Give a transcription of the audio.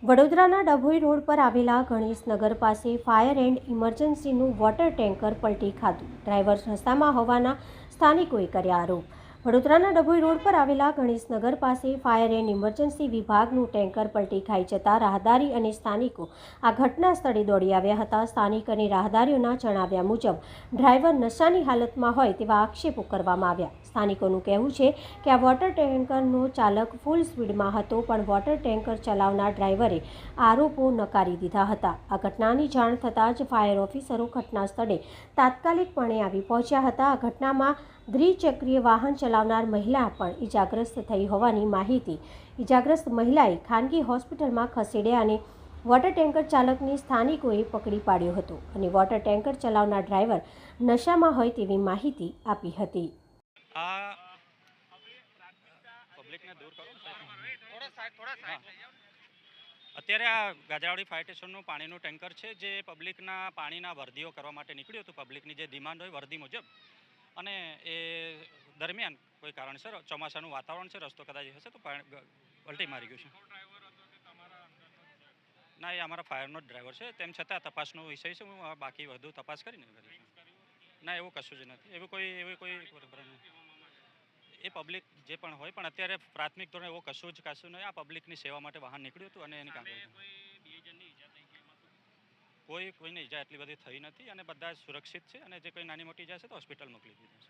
વડોદરાના ડભોઈ રોડ પર આવેલા ગણેશનગર પાસે ફાયર એન્ડ ઇમરજન્સીનું વોટર ટેન્કર પલટી ખાધું. ડ્રાઈવર રસ્તામાં હોવાના સ્થાનિકોએ કર્યા આરોપ. વડોદરાના ડભોઈ રોડ પર આવેલા ગણેશનગર પાસે ફાયર એન્ડ ઇમરજન્સી વિભાગનું ટેન્કર પલટી ખાઈ જતા રાહદારી અને સ્થાનિકો આ ઘટના સ્થળે દોડી આવ્યા હતા. સ્થાનિક અને રાહદારીઓના જણાવ્યા મુજબ ડ્રાઈવર નશાની હાલતમાં હોય તેવા આક્ષેપો કરવામાં આવ્યા. સ્થાનિકોનું કહેવું છે કે આ વોટર ટેન્કરનો ચાલક ફૂલ સ્પીડમાં હતો, પણ વોટર ટેન્કર ચલાવનાર ડ્રાઈવરે આરોપો નકારી દીધા હતા. આ ઘટનાની જાણ થતાં જ ફાયર ઓફિસરો ઘટના સ્થળે તાત્કાલિકપણે આવી પહોંચ્યા હતા. આ ઘટનામાં દ્વિચક્રીય વાહન ચલાવનાર મહિલા પણ ઇજાગ્રસ્ત થઈ હોવાની માહિતી. ઇજાગ્રસ્ત મહિલાએ ખાનગી હોસ્પિટલમાં ખસેડ્યા અને વોટર ટેન્કર ચાલકને સ્થાનિકોએ પકડી પાડ્યો હતો અને વોટર ટેન્કર ચલાવનાર ડ્રાઈવર નશામાં હોય તેવી માહિતી આપી હતી. આ પબ્લિકને દૂર કરો અત્યારે આ ગાજરાવાડી ફાયર સ્ટેશનનું પાણીનું ટેન્કર છે, જે પબ્લિકના પાણીના વર્દીઓ કરવા માટે નીકળ્યું હતું. પબ્લિકની જે ડિમાન્ડ હોય વર્દી મુજબ, અને એ દરમિયાન કોઈ કારણસર ચોમાસાનું વાતાવરણ છે, રસ્તો કદાચ હશે તો પલટી મારી ગયું છે. ના, એ અમારા ફાયરનો જ ડ્રાઈવર છે. તેમ છતાં તપાસનો વિષય છે. હું બાકી વધુ તપાસ કરીને કરીશ. ના, એવું કશું જ નથી. એવી કોઈ એ પબ્લિક જે પણ હોય, પણ અત્યારે પ્રાથમિક ધોરણે એવો કશું નહીં. આ પબ્લિકની સેવા માટે વાહન નીકળ્યું હતું અને એની કામ કોઈને ઈજા એટલી બધી થઈ નથી અને બધા સુરક્ષિત છે, અને જે કોઈ નાની મોટી ઈજા છે તો હોસ્પિટલ મોકલી દીધી છે.